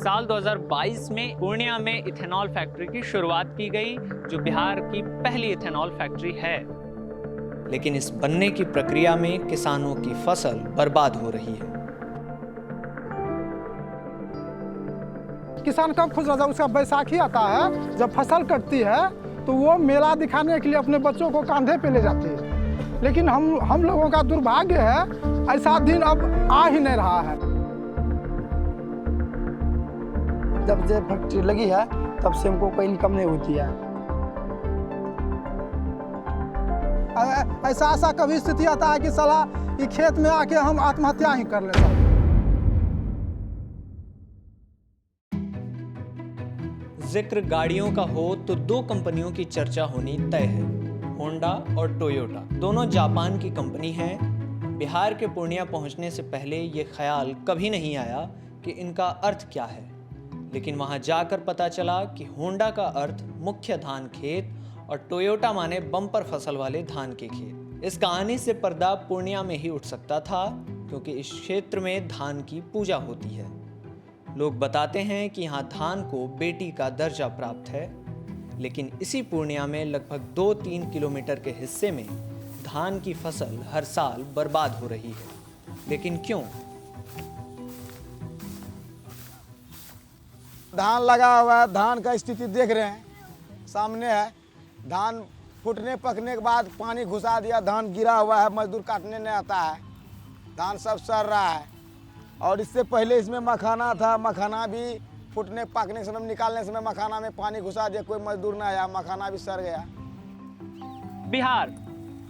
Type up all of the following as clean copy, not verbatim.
साल 2022 में पूर्णिया में इथेनॉल फैक्ट्री की शुरुआत की गई, जो बिहार की पहली इथेनॉल फैक्ट्री है। लेकिन इस बनने की प्रक्रिया में किसानों की फसल बर्बाद हो रही है। किसान कब खुश रहता है? उसका बैसाखी आता है, जब फसल कटती है तो वो मेला दिखाने के लिए अपने बच्चों को कंधे पे ले जाती है। लेकिन हम लोगों का दुर्भाग्य है, ऐसा दिन अब आ ही नहीं रहा है। जब से फैक्ट्री लगी है तब से हमको कोई इनकम नहीं होती है। ऐसा कभी स्थिति आता है कि साला ये खेत में आके हम आत्महत्या ही कर लेते हैं। जिक्र गाड़ियों का हो तो दो कंपनियों की चर्चा होनी तय है, होंडा और टोयोटा। दोनों जापान की कंपनी हैं। बिहार के पूर्णिया पहुंचने से पहले ये ख्याल कभी नहीं आया कि इनका अर्थ क्या है, लेकिन वहां जाकर पता चला कि होंडा का अर्थ मुख्य धान खेत और टोयोटा माने बम्पर फसल वाले धान के खेत। इस कहानी से पर्दा पूर्णिया में ही उठ सकता था, क्योंकि इस क्षेत्र में धान की पूजा होती है। लोग बताते हैं कि यहाँ धान को बेटी का दर्जा प्राप्त है, लेकिन इसी पूर्णिया में लगभग 2-3 किलोमीटर के हिस्से में धान की फसल हर साल बर्बाद हो रही है। लेकिन क्यों? धान लगा हुआ है, धान का स्थिति देख रहे हैं, सामने है। धान फूटने पकने के बाद पानी घुसा दिया, धान गिरा हुआ है, मजदूर काटने नहीं आता है, धान सब सड़ रहा है। और इससे पहले इसमें मखाना था, मखाना भी फूटने पकने के समय, निकालने के समय मखाना में पानी घुसा दिया, कोई मजदूर नहीं आया, मखाना भी सड़ गया। बिहार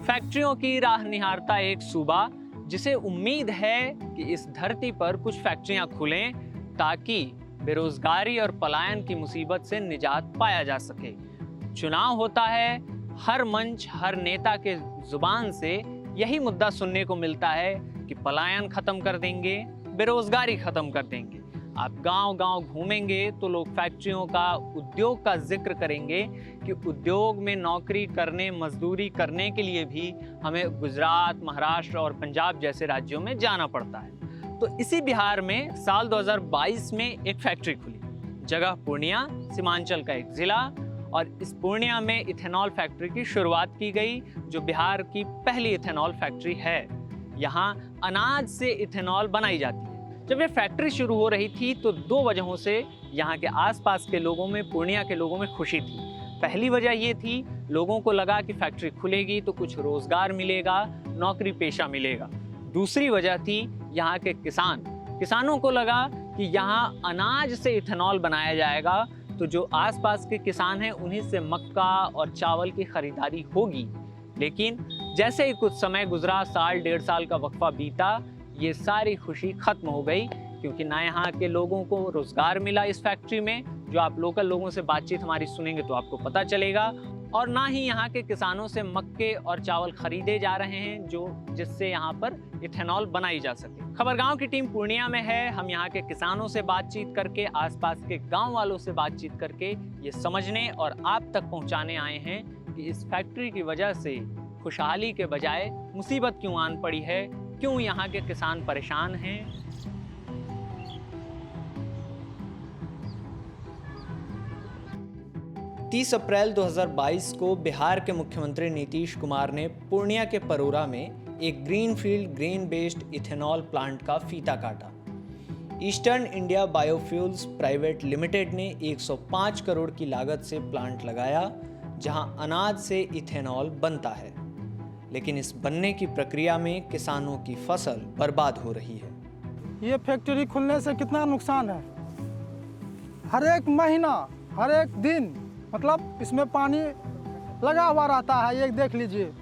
फैक्ट्रियों की राह निहारता एक सूबा, जिसे उम्मीद है कि इस धरती पर कुछ फैक्ट्रियां खुलें ताकि बेरोजगारी और पलायन की मुसीबत से निजात पाया जा सके। चुनाव होता है, हर मंच हर नेता के जुबान से यही मुद्दा सुनने को मिलता है कि पलायन खत्म कर देंगे, बेरोजगारी खत्म कर देंगे। आप गांव-गांव घूमेंगे तो लोग फैक्ट्रियों का, उद्योग का जिक्र करेंगे कि उद्योग में नौकरी करने, मजदूरी करने के लिए भी हमें गुजरात, महाराष्ट्र और पंजाब जैसे राज्यों में जाना पड़ता है। तो इसी बिहार में साल 2022 में एक फैक्ट्री खुली। जगह पूर्णिया, सीमांचल का एक जिला, और इस पूर्णिया में इथेनॉल फैक्ट्री की शुरुआत की गई, जो बिहार की पहली इथेनॉल फैक्ट्री है। यहाँ अनाज से इथेनॉल बनाई जाती है। जब ये फैक्ट्री शुरू हो रही थी तो दो वजहों से यहाँ के आसपास के लोगों में, पूर्णिया के लोगों में खुशी थी। पहली वजह ये थी, लोगों को लगा कि फैक्ट्री खुलेगी तो कुछ रोजगार मिलेगा, नौकरी पेशा मिलेगा। दूसरी वजह थी यहाँ के किसानों को लगा कि यहाँ अनाज से इथेनॉल बनाया जाएगा, तो जो आसपास के किसान हैं उन्हीं से मक्का और चावल की खरीदारी होगी। लेकिन जैसे ही कुछ समय गुजरा, साल 1.5 साल का वक्फा बीता, ये सारी खुशी खत्म हो गई, क्योंकि ना यहाँ के लोगों को रोजगार मिला इस फैक्ट्री में, जो आप लोकल लोगों से बातचीत हमारी सुनेंगे तो आपको पता चलेगा, और ना ही यहाँ के किसानों से मक्के और चावल खरीदे जा रहे हैं जिससे यहाँ पर इथेनॉल बनाई जा सके। खबरगांव की टीम पूर्णिया में है। हम यहाँ के किसानों से बातचीत करके, आसपास के गांव वालों से बातचीत करके ये समझने और आप तक पहुँचाने आए हैं कि इस फैक्ट्री की वजह से खुशहाली के बजाय मुसीबत क्यों आन पड़ी है, क्यों यहाँ के किसान परेशान हैं। 30 अप्रैल 2022 को बिहार के मुख्यमंत्री नीतीश कुमार ने पूर्णिया के परोरा में एक greenfield grain based ethanol plant का फीता काटा। Eastern India biofuels private limited ने 105 करोड़ की लागत से प्लांट लगाया, जहां अनाज से इथेनॉल बनता है। लेकिन इस बनने की प्रक्रिया में किसानों की फसल बर्बाद हो रही है। ये फैक्ट्री खुलने से कितना नुकसान है, हर एक महीना, हर एक दिन, मतलब इसमें पानी लगा हुआ रहता है। ये देख लीजिए,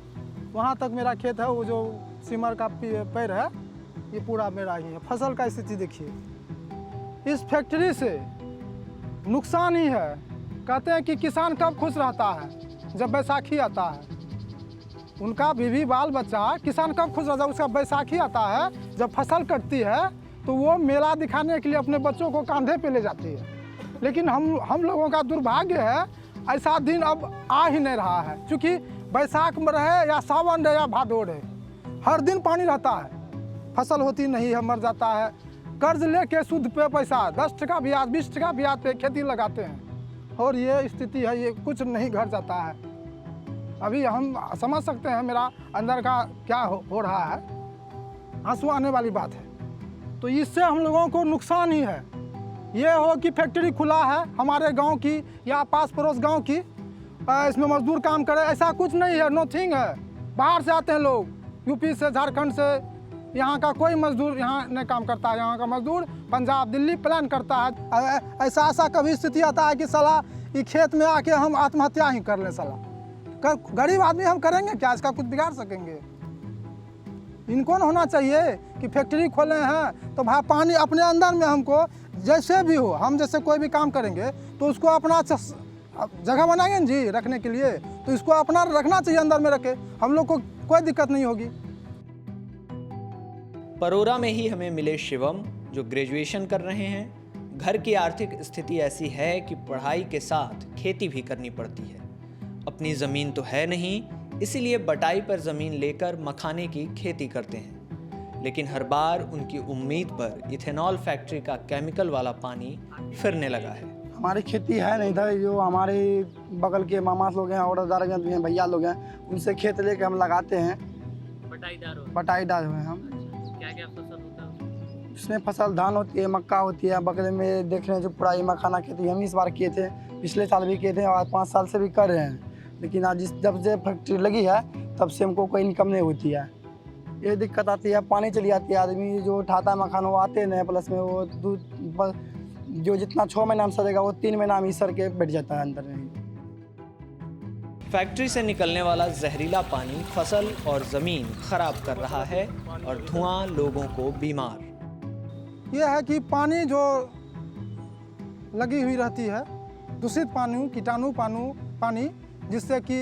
वहाँ तक मेरा खेत है, वो जो सिमर का पैर है, ये पूरा मेरा ही है। फसल का स्थिति देखिए। इस फैक्ट्री से नुकसान ही है। कहते हैं कि किसान कब खुश रहता है, जब बैसाखी आता है। उनका बीवी बाल बच्चा, किसान कब खुश रहता है? उसका बैसाखी आता है, जब फसल कटती है तो वो मेला दिखाने के लिए अपने बच्चों को कंधे पे ले जाती है। लेकिन हम लोगों का दुर्भाग्य है, ऐसा दिन अब आ ही नहीं रहा है। क्योंकि बैसाख में रहे या सावन रहे या भादो रहे, हर दिन पानी रहता है, फसल होती नहीं है, मर जाता है। कर्ज लेके सूद पे पैसा 10 टका ब्याज 20 टका ब्याज पे खेती लगाते हैं और ये स्थिति है, ये कुछ नहीं घर जाता है। अभी हम समझ सकते हैं मेरा अंदर का क्या हो रहा है, आंसू आने वाली बात है। तो इससे हम लोगों को नुकसान ही है। ये हो कि फैक्ट्री खुला है हमारे गांव की या पास पड़ोस गांव की, इसमें मजदूर काम करे, ऐसा कुछ नहीं है, नथिंग है। बाहर से आते हैं लोग, यूपी से, झारखंड से, यहाँ का कोई मजदूर यहाँ नहीं काम करता है। यहाँ का मजदूर पंजाब दिल्ली प्लान करता है। ऐसा कभी स्थिति आता है कि साला ये खेत में आके हम आत्महत्या ही कर लें। साला गरीब आदमी हम करेंगे क्या, इसका कुछ बिगाड़ सकेंगे? इनको ना होना चाहिए कि फैक्ट्री खोले हैं तो भाई पानी अपने अंदर में हमको जैसे भी हो, हम जैसे कोई भी काम करेंगे तो उसको अपना जगह बनाएंगे ना जी रखने के लिए, तो इसको अपना रखना चाहिए, अंदर में रखे, हम लोग को कोई दिक्कत नहीं होगी। परोरा में ही हमें मिले शिवम, जो ग्रेजुएशन कर रहे हैं। घर की आर्थिक स्थिति ऐसी है कि पढ़ाई के साथ खेती भी करनी पड़ती है। अपनी ज़मीन तो है नहीं, इसीलिए बटाई पर ज़मीन लेकर मखाने की खेती करते हैं। लेकिन हर बार उनकी उम्मीद पर इथेनॉल फैक्ट्री का केमिकल वाला पानी फिरने लगा है। हमारी खेती है नहीं था, जो हमारे बगल के मामा लोग हैं, औरतदार भी हैं, भैया लोग हैं, उनसे खेत लेके हम लगाते हैं। बटाईदार हुए हम। क्या क्या फसल होता है इसमें? फसल धान होती है, मक्का होती है, बगल में देख रहे हैं जो पूरा मखाना खेती हम इस बार किए थे, पिछले साल भी किए थे और 5 साल से भी कर रहे हैं। लेकिन आज जब से फैक्ट्री लगी है तब से हमको कोई इनकम नहीं होती है। ये दिक्कत आती है, पानी चली जाती है, आदमी जो उठाता है मखाना वो आते नहीं, प्लस में वो दूध जो जितना 6 महीना में सड़ेगा वो 3 महीना में ही सड़ के बैठ जाता है अंदर में। फैक्ट्री से निकलने वाला जहरीला पानी फसल और ज़मीन खराब कर रहा है और धुआं लोगों को बीमार। ये है कि पानी जो लगी हुई रहती है, दूषित पानी, कीटाणु पानी, जिससे कि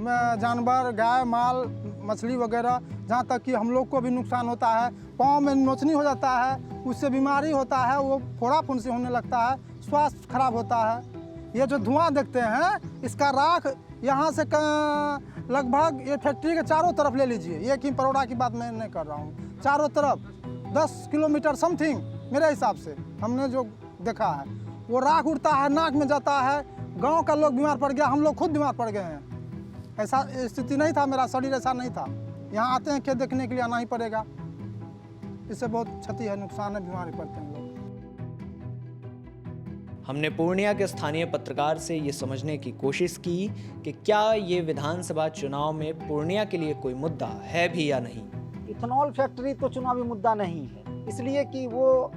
जानवर, गाय, माल, मछली वगैरह, जहाँ तक कि हम लोग को भी नुकसान होता है। पाँव में नोचनी हो जाता है, उससे बीमारी होता है, वो फोड़ा फुंसी होने लगता है, स्वास्थ्य खराब होता है। ये जो धुआं देखते हैं, इसका राख यहाँ से लगभग ये फैक्ट्री के चारों तरफ ले लीजिए, ये कि परोरा की बात मैं नहीं कर रहा हूँ, चारों तरफ 10 किलोमीटर समथिंग मेरे हिसाब से हमने जो देखा है, वो राख उड़ता है, नाक में जाता है, गांव का लोग बीमार पड़ गया, हम लोग खुद बीमार पड़ गए हैं। ऐसा स्थिति नहीं था, मेरा शरीर ऐसा नहीं था। यहाँ आते हैं खेत देखने के लिए, आना ही पड़ेगा। इससे बहुत क्षति है, नुकसान है, बीमारी पड़ते हैं लोग। हमने पूर्णिया के स्थानीय पत्रकार से ये समझने की कोशिश की कि क्या ये विधानसभा चुनाव में पूर्णिया के लिए कोई मुद्दा है भी या नहीं। इथेनॉल फैक्ट्री तो चुनावी मुद्दा नहीं है, इसलिए कि वो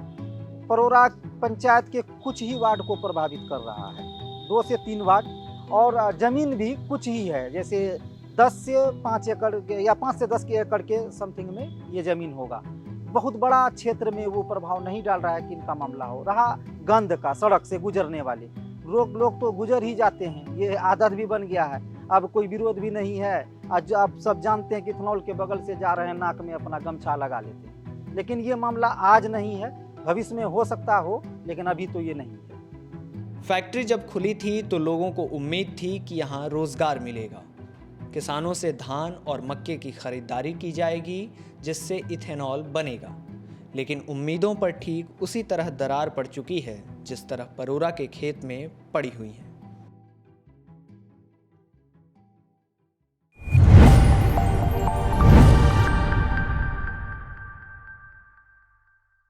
परोरा पंचायत के कुछ ही वार्ड को प्रभावित कर रहा है, 2 से 3 वार्ड, और ज़मीन भी कुछ ही है, जैसे 10 से 5 एकड़ के या 5 से 10 के एकड़ के समथिंग में ये ज़मीन होगा। बहुत बड़ा क्षेत्र में वो प्रभाव नहीं डाल रहा है कि इनका मामला हो रहा। गंद का, सड़क से गुजरने वाले लोग तो गुजर ही जाते हैं, ये आदत भी बन गया है, अब कोई विरोध भी नहीं है। आज आप सब जानते हैं कि इथेनॉल के बगल से जा रहे हैं, नाक में अपना गमछा लगा लेते हैं। लेकिन ये मामला आज नहीं है, भविष्य में हो सकता हो, लेकिन अभी तो ये नहीं है। फैक्ट्री जब खुली थी तो लोगों को उम्मीद थी कि यहाँ रोजगार मिलेगा, किसानों से धान और मक्के की खरीदारी की जाएगी जिससे इथेनॉल बनेगा। लेकिन उम्मीदों पर ठीक उसी तरह दरार पड़ चुकी है जिस तरह परोरा के खेत में पड़ी हुई है।